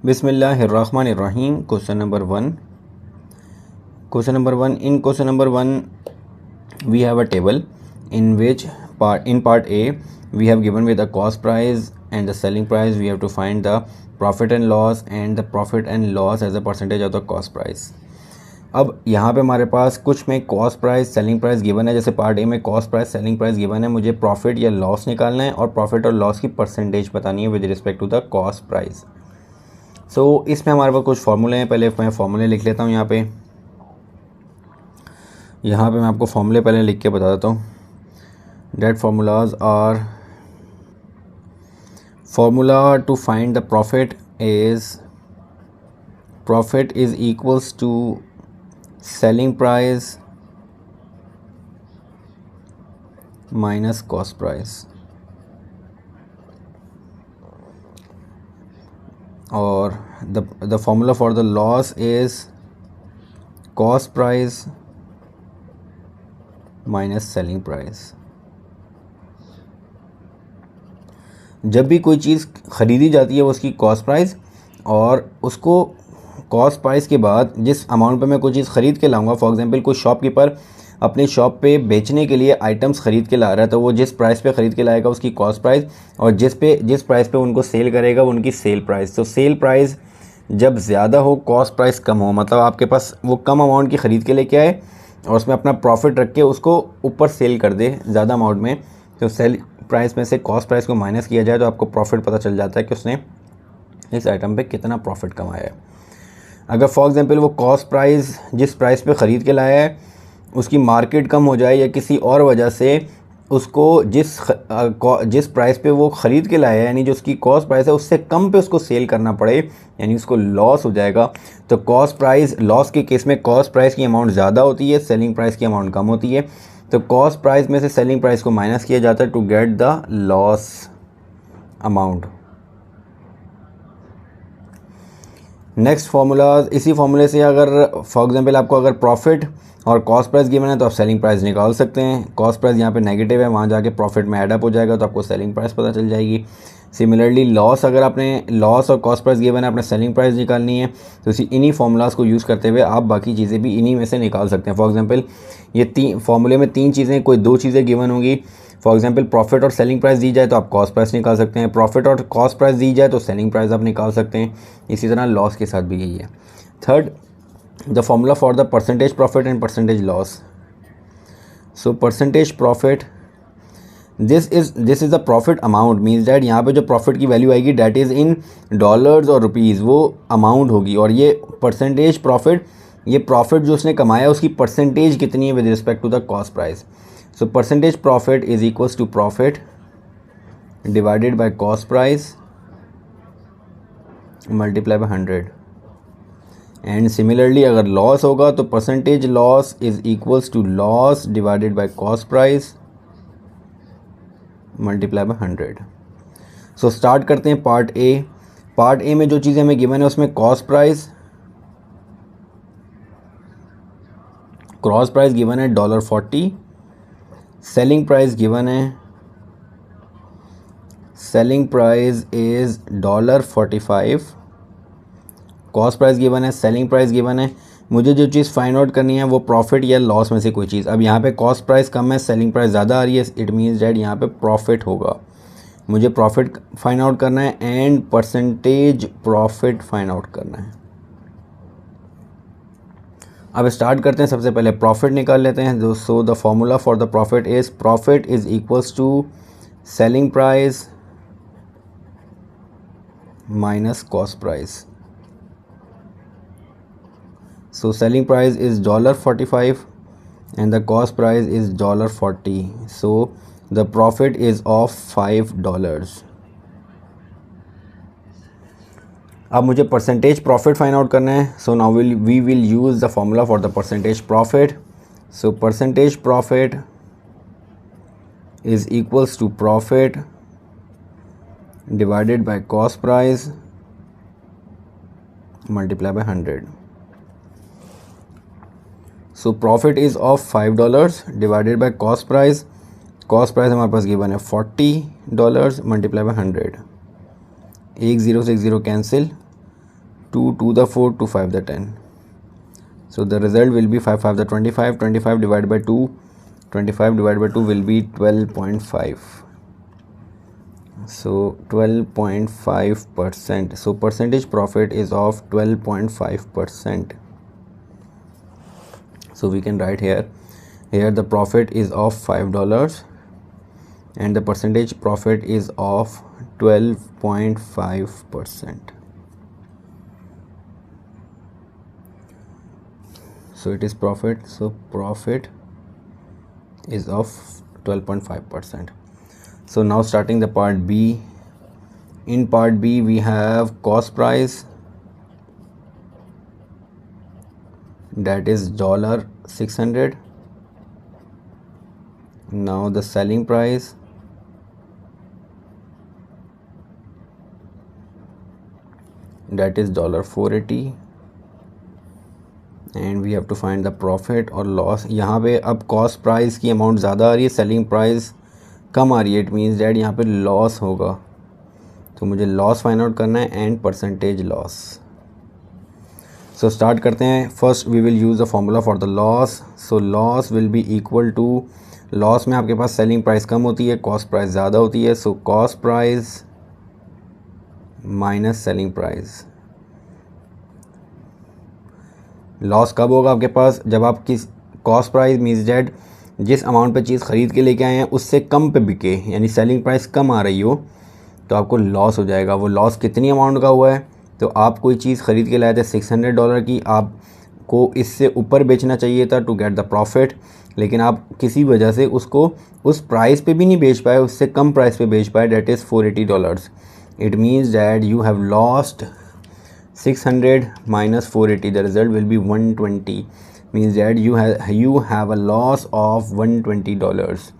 Bismillahirrahmanirrahim. Question number 1. In question number 1 we have a table in which part A we have given with the cost price and the selling price. We have to find the profit and loss and the profit and loss as a percentage of the cost price. अब यहाँ पे हमारे पास कुछ में cost price selling price given है, जैसे part A में cost price selling price given है, मुझे प्रॉफिट या लॉस निकालना है और प्रॉफिट और लॉस की परसेंटेज बतानी है with respect to the cost price. So इसमें हमारे पास कुछ फार्मूले हैं. पहले मैं फार्मूले लिख लेता हूँ. यहाँ पे मैं आपको फार्मूले पहले लिख के बता देता हूँ. That formulas are formula to find the profit is equals to selling price minus cost price, or the formula for the loss is cost price minus selling price. जब भी कोई चीज़ ख़रीदी जाती है वो उसकी कॉस्ट प्राइस, और उसको कॉस्ट प्राइस के बाद जिस अमाउंट पे मैं कोई चीज़ ख़रीद के लाऊंगा, फॉर एग्जांपल कोई शॉपकीपर अपनी शॉप पे बेचने के लिए आइटम्स ख़रीद के ला रहा है, तो वो जिस प्राइस पे ख़रीद के लाएगा उसकी कॉस्ट प्राइस, और जिस प्राइस पे उनको सेल करेगा वो उनकी सेल प्राइस. तो सेल प्राइस जब ज़्यादा हो, कॉस्ट प्राइस कम हो, मतलब आपके पास वो कम अमाउंट की ख़रीद के लेके आए और उसमें अपना प्रॉफिट रख के उसको ऊपर सेल कर दे ज़्यादा अमाउंट में, तो सेल प्राइस में से कॉस्ट प्राइस को माइनस किया जाए तो आपको प्रॉफिट पता चल जाता है कि उसने इस आइटम पे कितना प्रॉफिट कमाया है. अगर फॉर एग्जांपल वो कॉस्ट प्राइस जिस प्राइस पे ख़रीद के लाया है उसकी मार्केट कम हो जाए या किसी और वजह से उसको जिस प्राइस पे वो ख़रीद के लाया है, यानी जो उसकी कॉस्ट प्राइस है उससे कम पे उसको सेल करना पड़े, यानी उसको लॉस हो जाएगा. तो कॉस्ट प्राइस लॉस के केस में कॉस्ट प्राइस की अमाउंट ज़्यादा होती है, सेलिंग प्राइस की अमाउंट कम होती है. तो कॉस्ट प्राइस में से सेलिंग प्राइस को माइनस किया जाता है to get the loss amount. Next formulas, इसी फार्मूले से अगर फॉर एग्जांपल आपको अगर प्रॉफिट और कॉस्ट प्राइस गिवन है तो आप सेलिंग प्राइस निकाल सकते हैं. कॉस्ट प्राइस यहाँ पे नेगेटिव है, वहाँ जाके प्रॉफिट में ऐड अप हो जाएगा तो आपको सेलिंग प्राइस पता चल जाएगी. सिमिलरली लॉस, अगर आपने लॉस और कॉस्ट प्राइस गिवन है, आपने सेलिंग प्राइस निकालनी है, तो इन्हीं फार्मूलाज को यूज़ करते हुए आप बाकी चीज़ें भी इन्हीं में से निकाल सकते हैं. फॉर एग्जाम्पल ये फार्मूले में 3 चीज़ें, कोई 2 चीज़ें गिवन होंगी. फॉर एग्जांपल प्रॉफिट और सेलिंग प्राइस दी जाए तो आप कॉस्ट प्राइस निकाल सकते हैं, प्रॉफिट और कॉस्ट प्राइस दी जाए तो सेलिंग प्राइस आप निकाल सकते हैं. इसी तरह लॉस के साथ भी यही है. Third, the formula for the percentage profit and percentage loss. So percentage profit, this is the profit amount, means that यहाँ पे जो प्रॉफिट की वैल्यू आएगी डैट इज़ इन डॉलर्स और रुपीज़, वो अमाउंट होगी. और ये परसेंटेज प्रॉफिट, ये प्रॉफिट जो उसने कमाया उसकी परसेंटेज कितनी है with respect to the cost price. So percentage profit is equals to profit divided by cost price multiply by 100. And similarly अगर loss होगा तो percentage loss is equals to loss divided by cost price multiply by 100. So start करते हैं part A. Part A में जो चीज़ें हमें given है उसमें कॉस्ट प्राइस गिवन है $40. सेलिंग प्राइस गिवन है, selling price is $45. Cost price given है, सेलिंग प्राइस गिवन है. मुझे जो चीज़ फाइंड आउट करनी है वो प्रॉफिट या लॉस में से कोई चीज़. अब यहाँ पे कॉस्ट प्राइस कम है, सेलिंग प्राइस ज़्यादा आ रही है, इट मीन्स डैट यहाँ पे प्रॉफिट होगा. मुझे प्रॉफिट फाइंड आउट करना है and percentage profit find out करना है. अब स्टार्ट करते हैं. सबसे पहले प्रॉफिट निकाल लेते हैं. So the formula for the profit is equals to selling price minus cost price. So selling price is $45 and the cost price is $40. So the profit is of $5. अब मुझे परसेंटेज प्रॉफिट फाइंड आउट करना है. So now we will use the formula for the percentage profit. So percentage profit is equals to profit divided by cost price multiply by 100. So profit is of $5 divided by cost price. Cost price हमारे पास given है $40 multiply by 100. एक zero से एक zero cancel, 2 to the 4, 2 5 the 10. So the result will be 5 5 the 25, 25 divided by 2, 25 divided by 2 will be 12.5. So 12.5%. So percentage profit is of 12.5%. So we can write here the profit is of $5 and the percentage profit is of 12.5%. So it is profit. So profit is of 12.5%. So now starting the part B. In part B we have cost price, that is $600. Now the selling price, that is $480, and we have to find the profit or loss. यहाँ पे अब cost price की amount ज़्यादा आ रही है, selling price कम आ रही है, it means that यहाँ पे लॉस होगा, तो मुझे लॉस फाइंड आउट करना है and percentage loss. So start करते हैं. First we will use the formula for the loss. So loss will be equal to, loss में आपके पास सेलिंग प्राइस कम होती है, कॉस्ट प्राइस ज़्यादा होती है. So cost price minus selling price. Loss कब होगा आपके पास, जब आप किस कॉस्ट प्राइस मीन्स डैट जिस अमाउंट पे चीज़ ख़रीद के लेके आए हैं उससे कम पे बिके, यानी सेलिंग प्राइस कम आ रही हो, तो आपको लॉस हो जाएगा. वो लॉस कितनी अमाउंट का हुआ है, तो आप कोई चीज़ ख़रीद के लाए थे $600 की, आपको इससे ऊपर बेचना चाहिए था टू गेट द प्रॉफिट, लेकिन आप किसी वजह से उसको उस प्राइस पे भी नहीं बेच पाए, उससे कम प्राइस पे बेच पाए, that is $480. It means that you have lost 600 minus 480, the result will be 120, means that you have a loss of $120.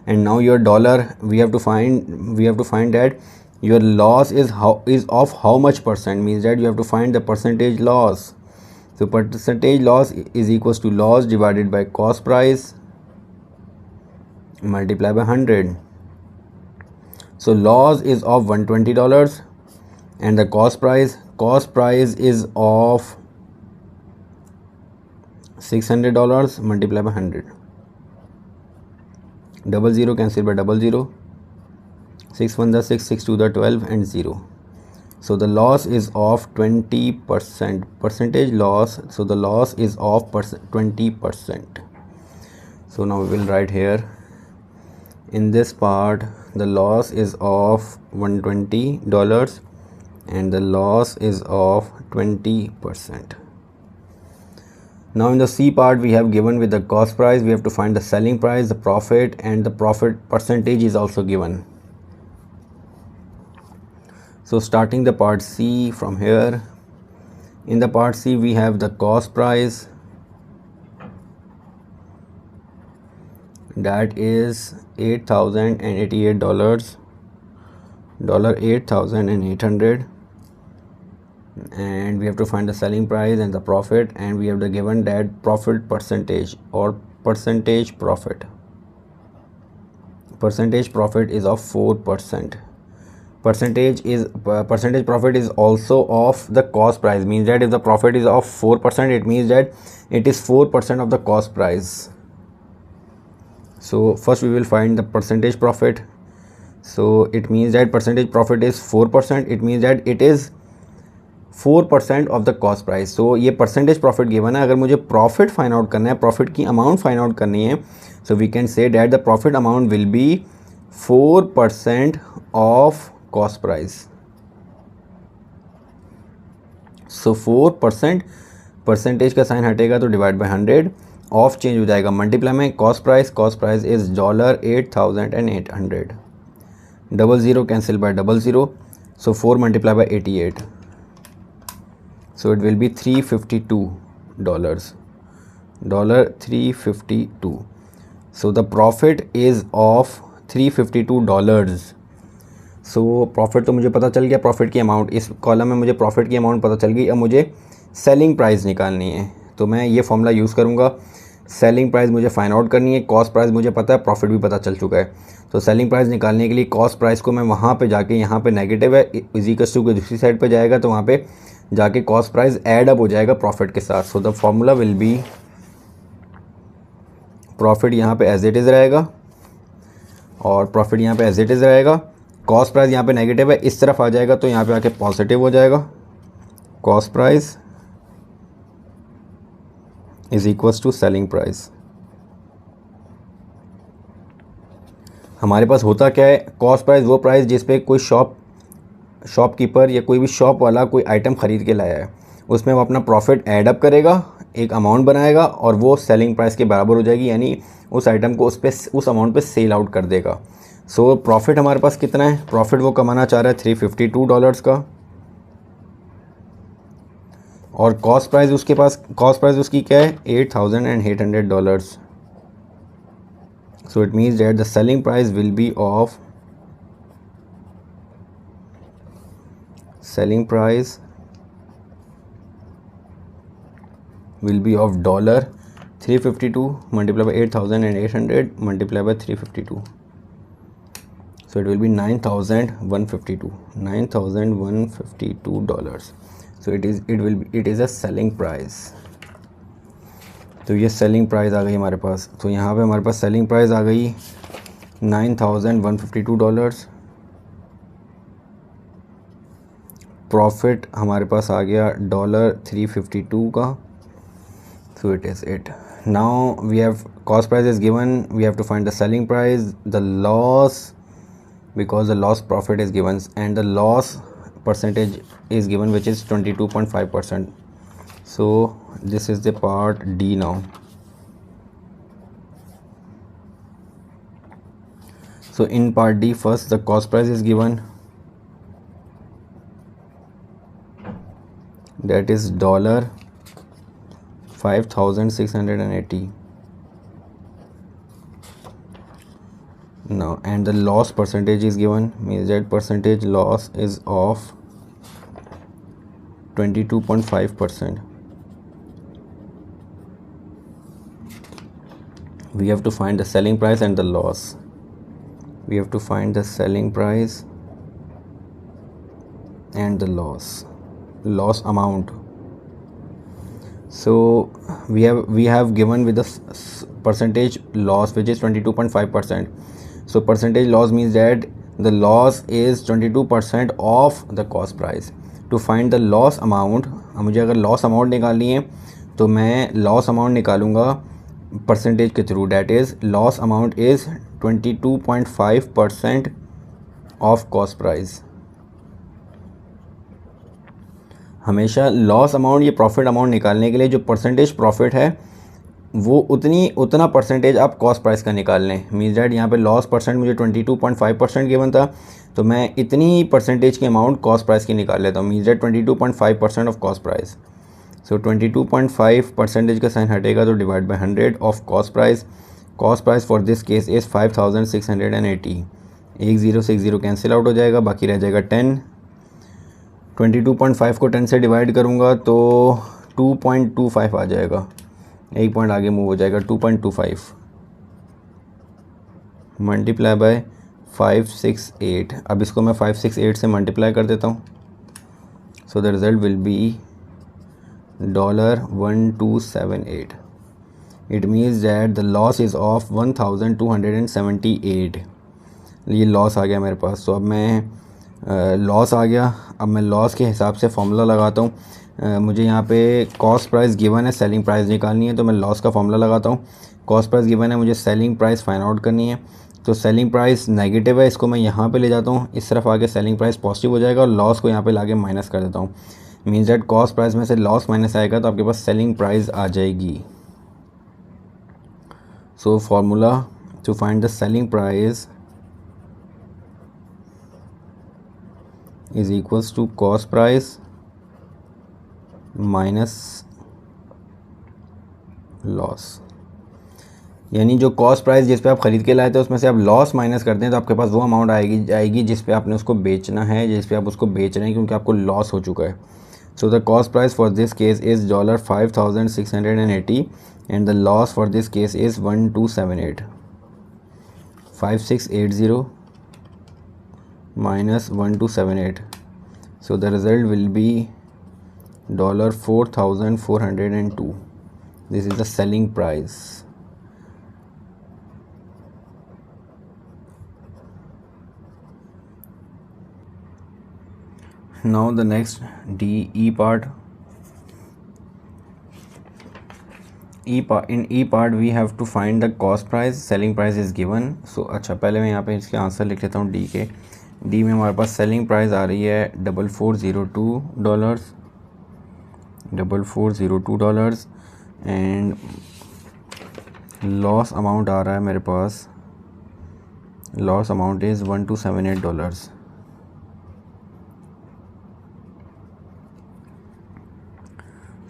And now your dollar, we have to find that your loss is of how much percent, means that you have to find the percentage loss. So percentage loss is equals to loss divided by cost price multiply by 100. So loss is of $120 and the cost price is of $600 multiply by 100. 00 cancel by 00, 6 1 the 6, 6 2 the 12 and 0. So the loss is of 20%, percentage loss. So the loss is of 20%. So now we will write here in this part the loss is of $120 and the loss is of 20%. Now in the C part we have given with the cost price, we have to find the selling price, the profit, and the profit percentage is also given. So starting the part C from here, in the part C we have the cost price, that is $8,088, $8,800, and we have to find the selling price and the profit, and we have the given that profit percentage or percentage profit. Percentage profit is of 4%. Percentage profit is also of the cost price, means that if the profit is of 4%, it means that it is 4% of the cost price. So first we will find the percentage profit. So it means that percentage profit is 4%, it means that it is 4% of the cost price. So ये percentage profit given है, अगर मुझे profit find out करना है, profit की amount find out करनी है, so we can say that the profit amount will be 4% of cost price. So 4%, percentage का साइन हटेगा तो डिवाइड बाय 100, ऑफ चेंज हो जाएगा मल्टीप्लाई में cost price is $8,800. 00 cancel bye 00, so 4 multiplied by 88, so it will be $352, $352. So the profit is of $352. So profit तो मुझे पता चल गया, प्रॉफिट की अमाउंट इस कॉलम में मुझे प्रॉफिट की अमाउंट पता चल गई. अब मुझे सेलिंग प्राइस निकालनी है, तो मैं ये फॉर्मूला यूज़ करूँगा. सेलिंग प्राइस मुझे फाइंड आउट करनी है, कॉस्ट प्राइस मुझे पता है, प्रॉफिट भी पता चल चुका है. तो सेलिंग प्राइस निकालने के लिए कॉस्ट प्राइस को मैं वहाँ पे जाके, यहाँ पे नेगेटिव है इजिकल्स टू के दूसरी साइड पे जाएगा तो वहाँ पे जाके कॉस्ट प्राइस ऐड अप हो जाएगा प्रॉफिट के साथ। सो the formula will be, profit यहाँ पे एज इट इज़ रहेगा और प्रॉफिट यहाँ पे एज इट इज़ रहेगा। कॉस्ट प्राइस यहाँ पे नेगेटिव है, इस तरफ आ जाएगा तो यहाँ पे आके पॉजिटिव हो जाएगा। Cost price is equals to selling price. हमारे पास होता क्या है, कॉस्ट प्राइस वो प्राइस जिस पे कोई शॉपकीपर या कोई भी शॉप वाला कोई आइटम ख़रीद के लाया है, उसमें वो अपना प्रॉफिट ऐड अप करेगा, एक अमाउंट बनाएगा और वो सेलिंग प्राइस के बराबर हो जाएगी, यानी उस आइटम को उस अमाउंट पे सेल आउट कर देगा। सो प्रॉफिट हमारे पास कितना है, प्रॉफिट वो कमाना चाह रहा है $352 का, और कॉस्ट प्राइस उसकी क्या है, $8,800। So it means that the selling price will B of $352 multiplied by 8,800 multiplied by 352. So it will be $9,152. So it is a selling price. तो ये सेलिंग प्राइस आ गई हमारे पास। तो यहाँ पे हमारे पास सेलिंग प्राइस आ गई $9,152। प्रॉफिट हमारे पास आ गया $352 का। So it is it. Now we have cost price is given, we have to find the selling price, the loss, because the loss profit is given and the loss percentage is given, which is 22.5%. So this is the part D now. So in part D, first the cost price is given, that is $5,680. Now, and the loss percentage is given, means that percentage loss is of 22.5%. We have to find the selling price and the loss. We have to find the selling price and the loss amount. So we have given with the percentage loss, which is 22.5%. So percentage loss means that the loss is 22% of the cost price. To find the loss amount, मुझे अगर loss amount निकालनी है तो मैं loss amount निकालूंगा percentage के through, that is loss amount is 22.5% of cost price. हमेशा loss amount या प्रॉफिट अमाउंट निकालने के लिए जो परसेंटेज प्रॉफिट है वो उतना परसेंटेज आप कॉस्ट प्राइस का निकाल लें। मीन्स डैट यहाँ पे लॉस परसेंट मुझे 22.5% गिवन था, तो मैं इतनी परसेंटेज की अमाउंट कॉस्ट प्राइस की निकाल लेता हूँ। Means that 22.5% of cost price. So 22.5% का साइन हटेगा तो divide by 100 of cost price. Cost price for this case is 5,680। एक ज़ीरो से एक ज़ीरो कैंसिल आउट हो जाएगा, बाकी रह जाएगा 10। 22.5 को 10 से डिवाइड करूँगा तो 2.25 आ जाएगा, एक पॉइंट आगे मूव हो जाएगा। 2.25 मल्टीप्लाई बाय 568। अब इसको मैं 568 से मल्टीप्लाई कर देता हूँ। So the result will be $1278. It means that the loss is of 1278। ये लॉस आ गया मेरे पास। तो अब मैं लॉस आ गया, अब मैं लॉस के हिसाब से फॉर्मूला लगाता हूँ। मुझे यहाँ पे कॉस्ट प्राइस गिवन है, सेलिंग प्राइस निकालनी है, तो मैं लॉस का फॉर्मूला लगाता हूँ। कॉस्ट प्राइस गिवन है, मुझे सेलिंग प्राइस फाइंड आउट करनी है। तो सेलिंग प्राइस नेगेटिव है, इसको मैं यहाँ पे ले जाता हूँ, इस तरफ आके सेलिंग प्राइस पॉजिटिव हो जाएगा और लॉस को यहाँ पे लाके माइनस कर देता हूँ। मीन्स दैट कॉस्ट प्राइस में से लॉस माइनस आएगा तो आपके पास सेलिंग प्राइस आ जाएगी। So formula to find the selling price is equals to cost price minus loss. यानी जो कॉस्ट प्राइस जिस पे आप ख़रीद के लाए थे उसमें से आप लॉस माइनस करते हैं तो आपके पास वो अमाउंट आएगी जिस पे आपने उसको बेचना है, जिस पे आप उसको बेच रहे हैं, क्योंकि आपको लॉस हो चुका है। So the cost price for this case is $5,680 and the loss for this case is 1278। 5680 minus 1278. So the result will be $4,402. This is the selling price. Now the next E part. In E part we have to find the cost price, selling price is given. So अच्छा, पहले मैं यहाँ पे इसके answer लिख लेता हूँ D के. डी में हमारे पास सेलिंग प्राइस आ रही है $4,402 एंड लॉस अमाउंट आ रहा है मेरे पास, loss amount is $1278.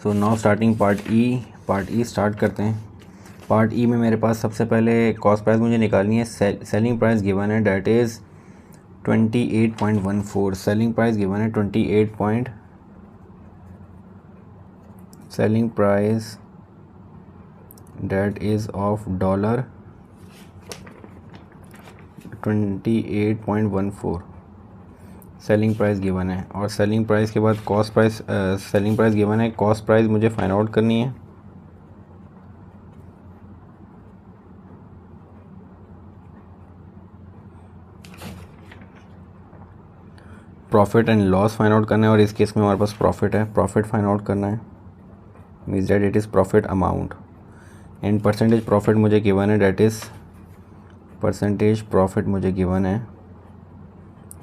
So now starting part E start करते हैं. पार्ट ई में मेरे पास सबसे पहले कॉस्ट प्राइस मुझे निकालनी है. सेलिंग प्राइस गिवन है, that is 28.14. Selling price given है selling price that is of $28.14 selling price given है. और सेलिंग प्राइस के बाद cost price, selling price given है, कॉस्ट प्राइस मुझे फाइंड आउट करनी है. Profit and loss find out करना है और इस केस में हमारे पास प्रॉफिट है. प्रॉफिट फाइंड आउट करना है, means that it is profit amount. And percentage profit मुझे गिवन है, डैट इज़ परसेंटेज प्रॉफिट मुझे गिवन है,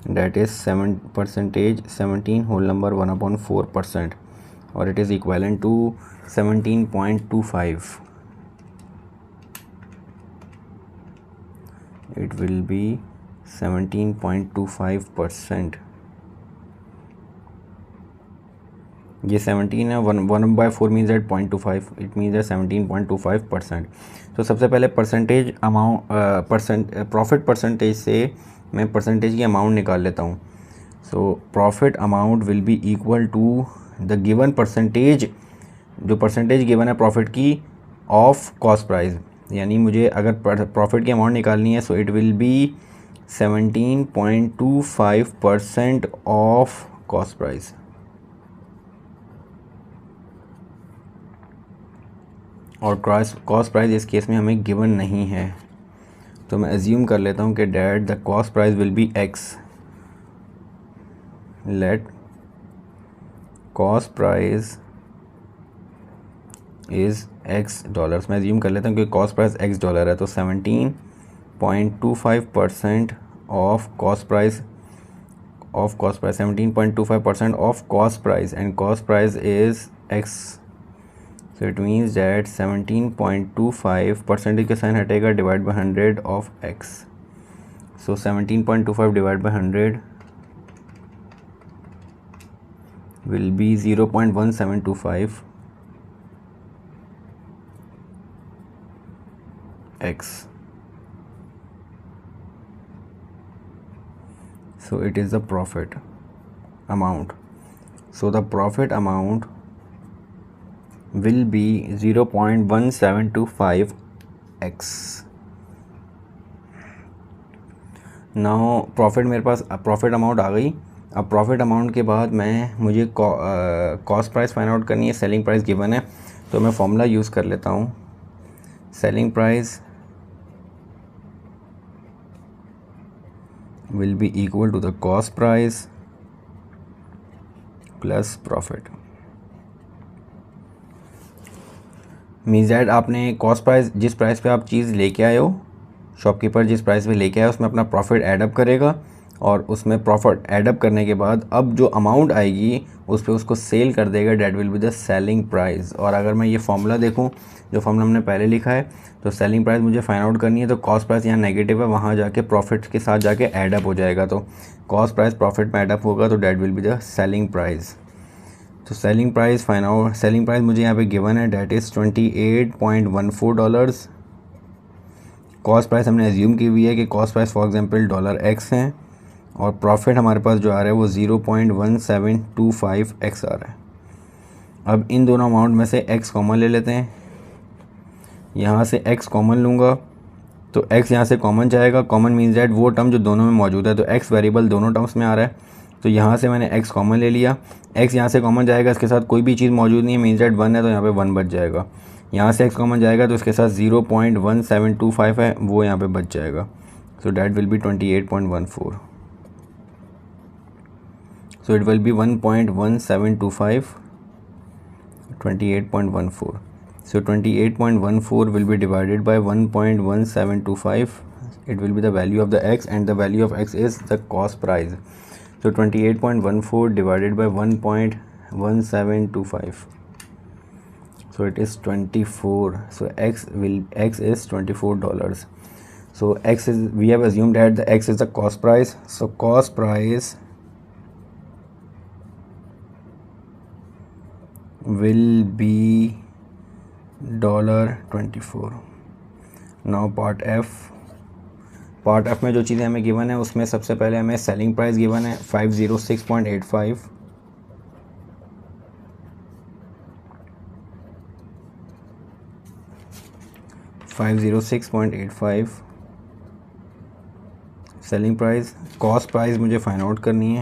डैट इज़ 17 होल नंबर 1/4%, और it is equivalent to 17.25. It will be 17.25%. ये 17 है, 1/4 means that 0.25, it means that 17.25%. तो सबसे पहले परसेंटेज अमाउंट, प्रॉफिट परसेंटेज से मैं परसेंटेज की अमाउंट निकाल लेता हूँ. So profit amount will be equal to the given percentage, जो परसेंटेज गिवन है प्रॉफिट की, ऑफ कॉस्ट प्राइस. यानी मुझे अगर प्रॉफिट की अमाउंट निकालनी है, so it will be 17.25% of cost price. और कॉस्ट प्राइस इस केस में हमें गिवन नहीं है, तो मैं एज्यूम कर लेता हूँ कि that the cost price will B x. Let cost price is $X. मैं एज्यूम कर लेता हूँ कि कॉस्ट प्राइस $X है, तो 17.25% of cost price, 17.25% of cost price, and cost price is X. So it means that 17.25 percentage के sign हटेगा, divide by 100 of x. So 17.25 divide by 100 will be 0.1725 x. So it is the profit amount. So the profit amount will be 0.1725 x. Now profit, मेरे पास profit amount आ गई. अब profit amount के बाद मुझे cost price find out करनी है. Selling price given है, तो मैं फॉर्मूला यूज़ कर लेता हूँ. Selling price will be equal to the cost price plus profit. Means that आपने कॉस्ट प्राइस, जिस प्राइस पे आप चीज़ लेके आए हो, शॉपकीपर जिस प्राइस पे लेके आए उसमें अपना प्रॉफिट ऐडअप करेगा, और उसमें प्रॉफिट ऐडअप करने के बाद अब जो अमाउंट आएगी उस पर उसको सेल कर देगा. That will be the selling price. और अगर मैं ये फार्मूला देखूँ, जो फार्मूला हमने पहले लिखा है, तो सेलिंग प्राइस मुझे फाइंड आउट करनी है, तो कॉस्ट प्राइस यहाँ नेगेटिव है, वहाँ जाके प्रॉफिट के साथ जाके ऐडअप हो जाएगा. तो कॉस्ट प्राइस प्रॉफिट में ऐडअप होगा, तो that will be the selling price. तो selling price find out, selling price मुझे यहाँ पे गिवन है, डैट इज़ $28.14. कॉस्ट प्राइस हमने एज्यूम की हुई है कि cost price for example $X हैं, और प्रॉफिट हमारे पास जो आ रहा है वो 0.1725 x आ रहा है. अब इन दोनों अमाउंट में से x कॉमन ले लेते हैं. यहाँ से x कॉमन लूँगा तो x यहाँ से कॉमन जाएगा, कॉमन मीन्स दैट वो टर्म जो दोनों में मौजूद है, तो x वेरिएबल दोनों टर्म्स में आ रहा है, तो यहाँ से मैंने x कॉमन ले लिया, x यहाँ से कॉमन जाएगा, इसके साथ कोई भी चीज़ मौजूद नहीं है, मीन्स दैट 1 है, तो यहाँ पे 1 बच जाएगा। यहाँ से x कॉमन जाएगा तो इसके साथ 0.1725 है, वो यहाँ पे बच जाएगा, so that will B 28.14, so it will be 1.1725, 28.14. So 28.14 will be divided by 1.1725. It will be the value of the x, and the value of x is the cost price. So 28.14 divided by 1.1725. So it is 24. So x is $24. So x is, we have assumed that the x is the cost price. So cost price will be $24. Now part F में जो चीज़ें हमें given है उसमें सबसे पहले हमें selling price given है 506.85, सेलिंग प्राइस। कॉस्ट प्राइस मुझे फाइंड आउट करनी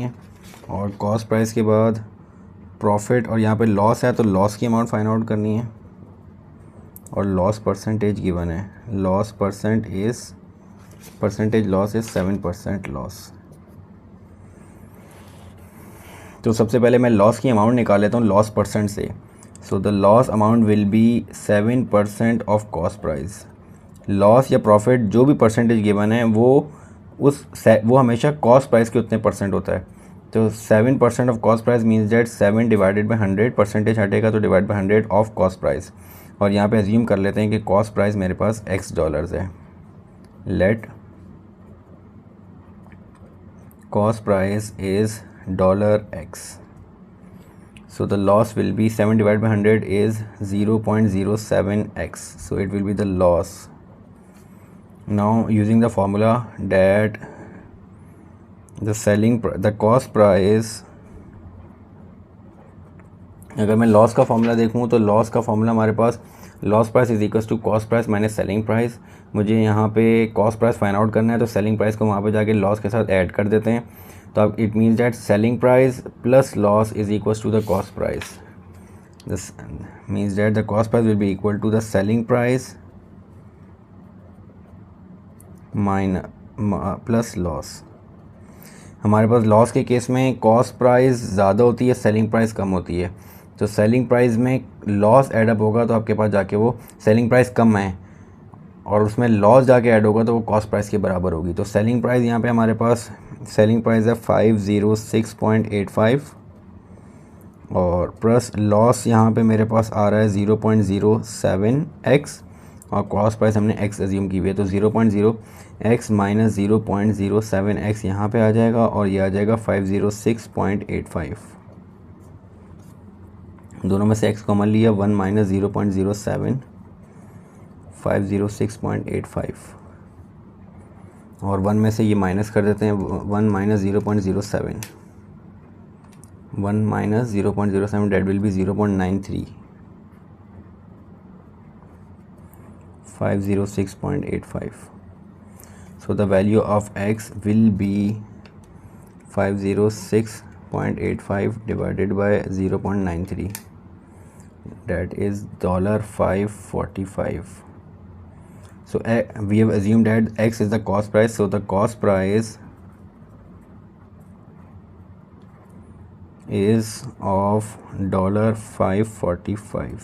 है, और कॉस्ट प्राइस के बाद प्रॉफिट, और यहाँ पे लॉस है तो लॉस की अमाउंट फाइंड आउट करनी है, और लॉस परसेंटेज गिवन है, परसेंटेज लॉस इज 7% लॉस। तो सबसे पहले मैं लॉस की अमाउंट निकाल लेता हूँ लॉस परसेंट से। So the loss amount will B 7% of cost price. Loss या प्रॉफिट जो भी परसेंटेज गिवन है वो हमेशा कॉस्ट प्राइस के उतने परसेंट होता है। तो 7% of cost price means that 7 divided by 100, percentage हटेगा तो divide by 100 of cost price. और यहाँ पे अज्यूम कर लेते हैं कि कॉस्ट प्राइस मेरे पास $X है। Let cost price is $X. So the loss will be 7 divided by 100 is 0.07x. So it will be the loss. Now using the formula that the cost price, अगर मैं loss का formula देखूँ तो loss का formula हमारे पास loss price is equals to cost price minus selling price. मुझे यहाँ पे कॉस्ट प्राइस फाइंड आउट करना है, तो सेलिंग प्राइस को वहाँ पे जाके लॉस के साथ ऐड कर देते हैं। तो अब it means that selling price plus loss is equals to the cost price. This means that the cost price will be equal to the selling price plus loss. हमारे पास लॉस के केस में cost price ज़्यादा होती है, selling price कम होती है। तो सेलिंग प्राइस में लॉस एडअप होगा तो आपके पास जाके वो सेलिंग प्राइस कम है, और उसमें लॉस जाके ऐड होगा तो वो कॉस्ट प्राइस के बराबर होगी। तो सेलिंग प्राइस यहाँ पे हमारे पास सेलिंग प्राइस है 506.85, और प्लस लॉस यहाँ पे मेरे पास आ रहा है 0.07x, और कॉस्ट प्राइस हमने x अज्यूम की हुई है, तो 0.0x माइनस 0.07x यहाँ पे आ जाएगा, और ये आ जाएगा 506.85। दोनों में से x कॉमन लिया, 1 माइनस 0.07, 506.85, और 1 में से ये माइनस कर देते हैं, 1 minus 0.07, 1 minus 0.07 that will be 0.93, 506.85. So the value of x will be 506.85 divided by 0.93, that is $5.45. So we have assumed that x is the cost price, so the cost price is of $5.45.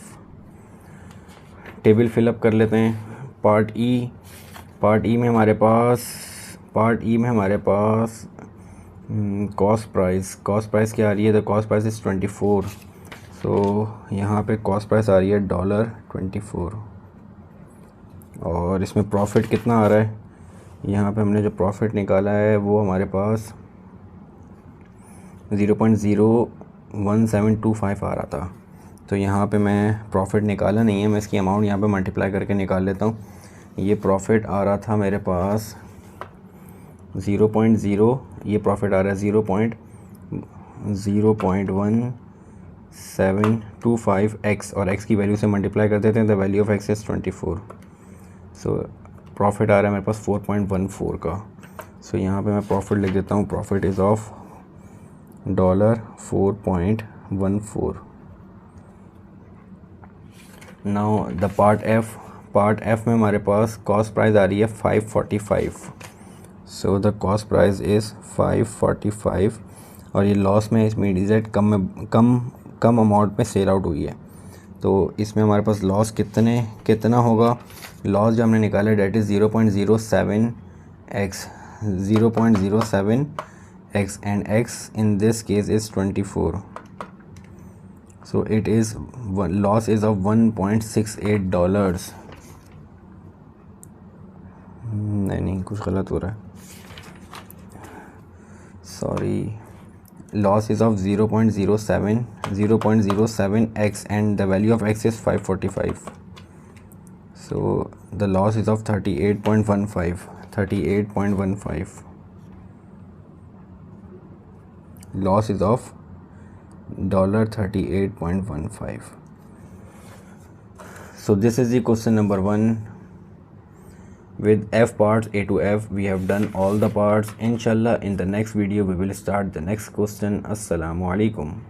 Table fill up कर लेते हैं। Part ई में हमारे पास cost price क्या आ रही है? तो cost price is 24। सो यहाँ पे कॉस्ट प्राइस आ रही है $24, और इसमें प्रॉफिट कितना आ रहा है? यहाँ पे हमने जो प्रॉफिट निकाला है वो हमारे पास 0.01725 आ रहा था। तो यहाँ पे मैं प्रॉफिट निकाला नहीं है, मैं इसकी अमाउंट यहाँ पे मल्टीप्लाई करके निकाल लेता हूँ। ये प्रॉफिट आ रहा था मेरे पास 0.0, ये प्रॉफिट आ रहा है 0.01 725x और x की वैल्यू से मल्टीप्लाई कर देते हैं, the value of x is 24। So profit आ रहा है मेरे पास 4.14 का। सो यहाँ पे मैं प्रॉफिट लिख देता हूँ, profit is of $4.14। Now the part F में हमारे पास कॉस्ट प्राइस आ रही है 545। So the cost price is 545 और ये लॉस में इसमें डीजेड कम अमाउंट में सेल आउट हुई है। तो इसमें हमारे पास लॉस कितना होगा, लॉस जो हमने निकाला है that is 0.07x, 0.07x and x in this case is 24, so it is loss is of $1.68। नहीं कुछ गलत हो रहा है, sorry, loss is of 0.07x and the value of x is 545, so the loss is of 38.15, loss is of $38.15। so this is the question number 1 with F parts A to F. We have done all the parts. Inshallah in the next video we will start the next question. Assalamu alaikum.